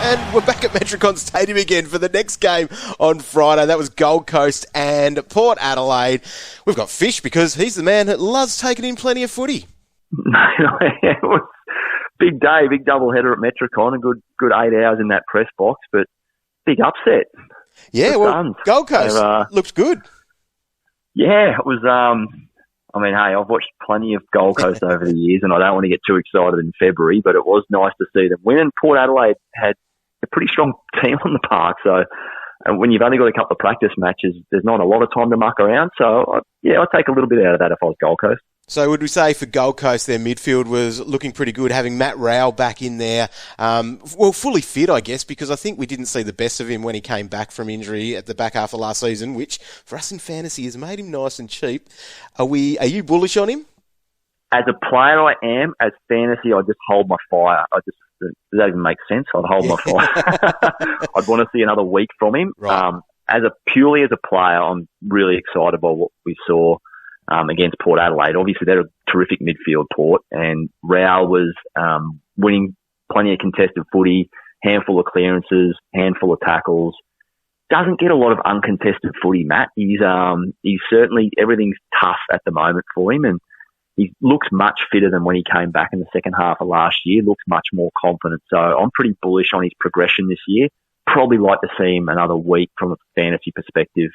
And we're back at Metricon Stadium again for the next game on Friday. That was Gold Coast and Port Adelaide. We've got Fish because he's the man that loves taking in plenty of footy. It was big day, big doubleheader at Metricon, a good 8 hours in that press box, but big upset. Yeah, well, Gold Coast looked good. Yeah, it was, hey, I've watched plenty of Gold Coast over the years, and I don't want to get too excited in February, but it was nice to see them win. And Port Adelaide had a pretty strong team on the park, so when you've only got a couple of practice matches, there's not a lot of time to muck around. So, I'd take a little bit out of that if I was Gold Coast. So would we say for Gold Coast, their midfield was looking pretty good, having Matt Rowell back in there, fully fit, I guess, because I think we didn't see the best of him when he came back from injury at the back half of last season, which for us in fantasy has made him nice and cheap. Are you bullish on him? As a player, I am. As fantasy, I just hold my fire. Does that even make sense? I'd hold my fire. I'd want to see another week from him. Right. Purely as a player, I'm really excited by what we saw against Port Adelaide. Obviously, they're a terrific midfield, Port, and Rowell was winning plenty of contested footy, handful of clearances, handful of tackles. Doesn't get a lot of uncontested footy, Matt. He's certainly, everything's tough at the moment for him, and he looks much fitter than when he came back in the second half of last year, looks much more confident. So I'm pretty bullish on his progression this year. Probably like to see him another week from a fantasy perspective.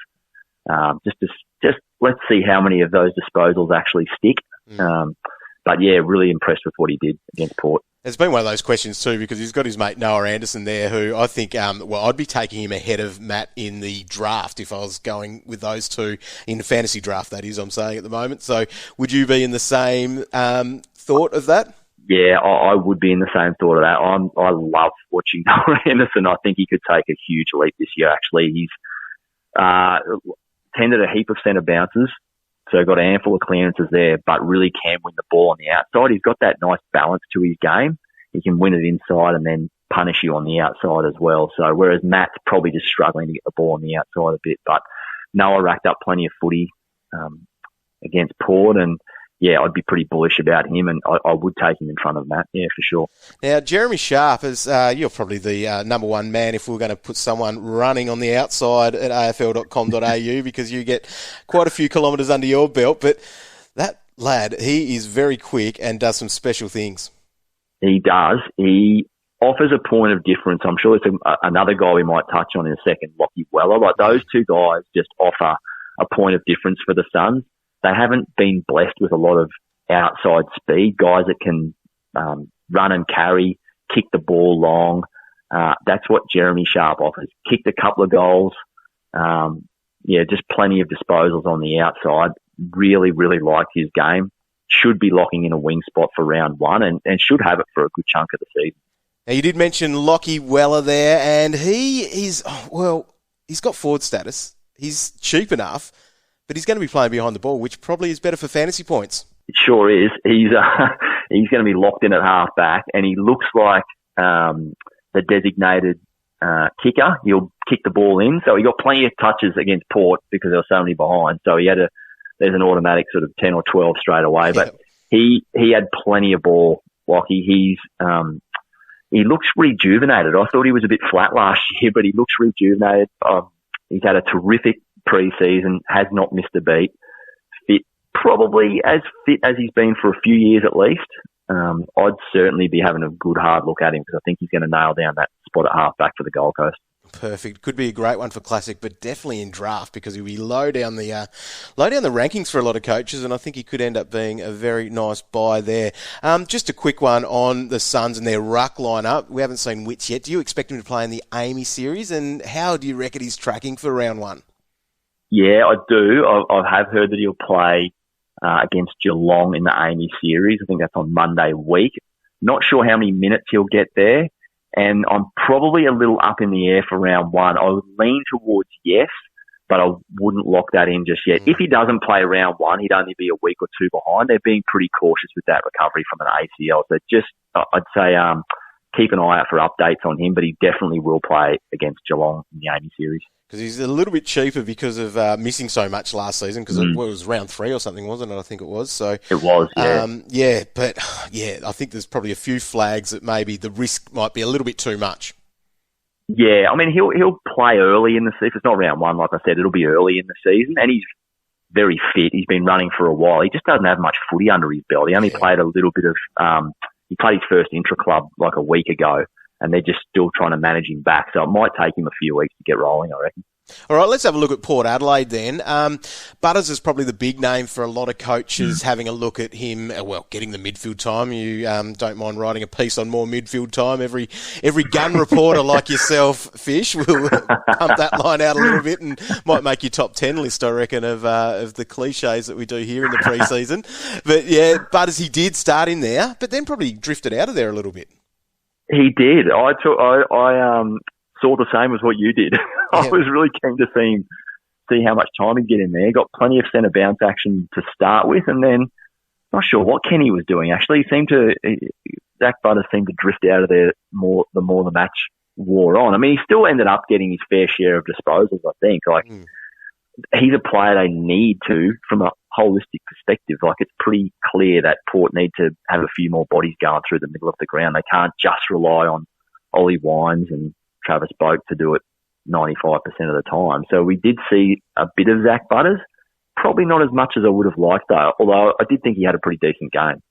Just let's see how many of those disposals actually stick. But yeah, really impressed with what he did against Port. It's been one of those questions too, because he's got his mate Noah Anderson there, who I think, I'd be taking him ahead of Matt in the draft if I was going with those two in the fantasy draft, that is, I'm saying at the moment. So would you be in the same thought of that? Yeah, I would be in the same thought of that. I love watching Noah Anderson. I think he could take a huge leap this year, actually. He's tended a heap of centre bounces, so got a handful of clearances there, but really can win the ball on the outside. He's got that nice balance to his game. He can win it inside and then punish you on the outside as well. So whereas Matt's probably just struggling to get the ball on the outside a bit, but Noah racked up plenty of footy against Port, and yeah, I'd be pretty bullish about him, and I would take him in front of Matt, yeah, for sure. Now, Jeremy Scharf, you're probably the number one man if we're going to put someone running on the outside at afl.com.au because you get quite a few kilometres under your belt, but that lad, he is very quick and does some special things. He does. He offers a point of difference. I'm sure it's another guy we might touch on in a second, Lockheed Weller. Like those two guys just offer a point of difference for the Suns. They haven't been blessed with a lot of outside speed, guys that can run and carry, kick the ball long. That's what Jeremy Scharf offers. Kicked a couple of goals. Just plenty of disposals on the outside. Really, really liked his game. Should be locking in a wing spot for round one and should have it for a good chunk of the season. Now, you did mention Lockheed Weller there, and he's got forward status. He's cheap enough, but he's going to be playing behind the ball, which probably is better for fantasy points. It sure is. He's going to be locked in at half back, and he looks like the designated kicker. He'll kick the ball in. So he got plenty of touches against Port because there were so many behind. So there's an automatic sort of 10 or 12 straight away. But he had plenty of ball. He looks rejuvenated. I thought he was a bit flat last year, but he looks rejuvenated. He's had a terrific pre-season, has not missed a beat. Probably as fit as he's been for a few years at least. I'd certainly be having a good hard look at him because I think he's going to nail down that spot at half-back for the Gold Coast. Perfect. Could be a great one for Classic, but definitely in draft because he'll be low down the rankings for a lot of coaches, and I think he could end up being a very nice buy there. Just a quick one on the Suns and their ruck lineup. We haven't seen Witts yet. Do you expect him to play in the Amy series, and how do you reckon he's tracking for round one? Yeah, I do. I have heard that he'll play against Geelong in the Amy series. I think that's on Monday week. Not sure how many minutes he'll get there. And I'm probably a little up in the air for round one. I would lean towards yes, but I wouldn't lock that in just yet. If he doesn't play round one, he'd only be a week or two behind. They're being pretty cautious with that recovery from an ACL. So I'd say keep an eye out for updates on him, but he definitely will play against Geelong in the Amy series. Because he's a little bit cheaper because of missing so much last season, because it was round 3 or something, wasn't it? I think it was. So it was, yeah. I think there's probably a few flags that maybe the risk might be a little bit too much. Yeah, I mean, he'll play early in the season. It's not round one, like I said. It'll be early in the season, and he's very fit. He's been running for a while. He just doesn't have much footy under his belt. He only played a little bit of. He played his first intra-club like a week ago, and they're just still trying to manage him back. So it might take him a few weeks to get rolling, I reckon. All right, let's have a look at Port Adelaide then. Butters is probably the big name for a lot of coaches having a look at him, getting the midfield time. You don't mind writing a piece on more midfield time. Every gun reporter like yourself, Fish, will pump that line out a little bit and might make your top 10 list, I reckon, of the cliches that we do here in the pre-season. But yeah, Butters, he did start in there, but then probably drifted out of there a little bit. He did. I saw the same as what you did. I was really keen to see how much time he'd get in there. Got plenty of centre bounce action to start with, and then not sure what Kenny was doing. Actually, Zach Butters seemed to drift out of there the more the match wore on. I mean, he still ended up getting his fair share of disposals. I think he's a player they need to from a holistic perspective. Like, it's pretty clear that Port need to have a few more bodies going through the middle of the ground. They can't just rely on Ollie Wines and Travis Boak to do it 95% of the time. So we did see a bit of Zach Butters, probably not as much as I would have liked though, although I did think he had a pretty decent game.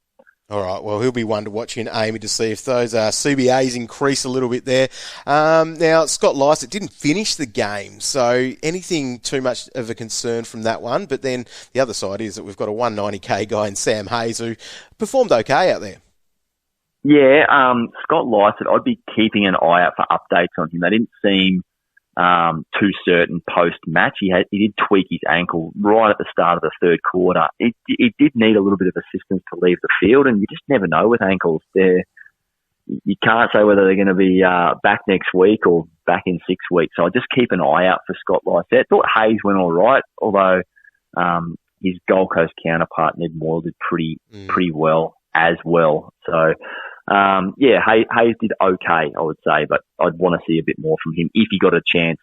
All right, well, he'll be one to watch in Amy to see if those CBAs increase a little bit there. Now, Scott Lycett didn't finish the game, so anything too much of a concern from that one. But then the other side is that we've got a 190k guy in Sam Hayes who performed okay out there. Yeah, Scott Lycett, I'd be keeping an eye out for updates on him. They didn't seem too certain post-match. He did tweak his ankle right at the start of the third quarter. It did need a little bit of assistance to leave the field, and you just never know with ankles. You can't say whether they're going to be back next week or back in 6 weeks. So I just keep an eye out for Scott Lycett. Thought Hayes went all right, although his Gold Coast counterpart, Ned Moyle, did pretty well as well. So Hayes did okay, I would say, but I'd want to see a bit more from him if he got a chance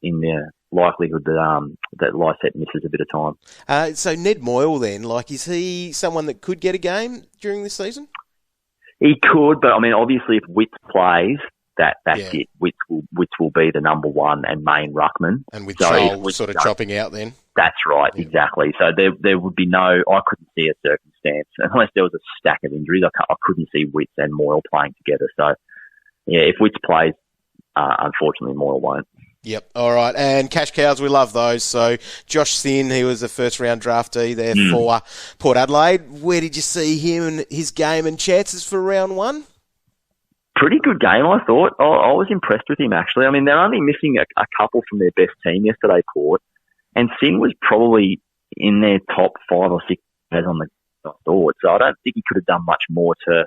in the likelihood that Lycett misses a bit of time. So Ned Moyle then, is he someone that could get a game during this season? He could, but I mean, obviously if Witts plays, that's it. Witts will be the number one and main ruckman. And with Joel sort of chopping out then? That's right, exactly. So there would be I couldn't see a circumstance, unless there was a stack of injuries, I couldn't see Witts and Moyle playing together. So, yeah, if Witts plays, unfortunately Moyle won't. Yep, all right. And cash cows, we love those. So Josh Sinn, he was a first-round draftee there for Port Adelaide. Where did you see him and his game and chances for round one? Pretty good game, I thought. I was impressed with him, actually. I mean, they're only missing a couple from their best team yesterday, Port. And Sinn was probably in their top 5 or 6 on the board. So I don't think he could have done much more to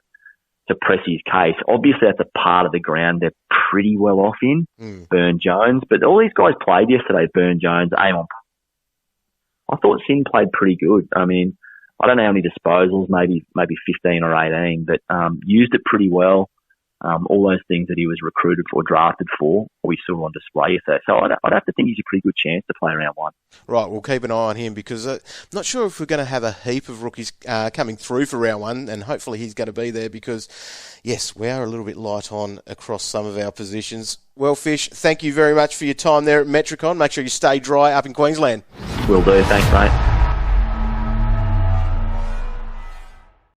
press his case. Obviously, that's a part of the ground they're pretty well off in, Burn Jones. But all these guys played yesterday, Burn Jones, Amon. I thought Sinn played pretty good. I mean, I don't know how many disposals, maybe 15 or 18, but used it pretty well. All those things that he was recruited for, drafted for, we saw on display yesterday. So I'd have to think he's a pretty good chance to play round one. Right, we'll keep an eye on him because I'm not sure if we're going to have a heap of rookies coming through for round one, and hopefully he's going to be there because, yes, we are a little bit light on across some of our positions. Well, Fish, thank you very much for your time there at Metricon. Make sure you stay dry up in Queensland. Will do. Thanks, mate.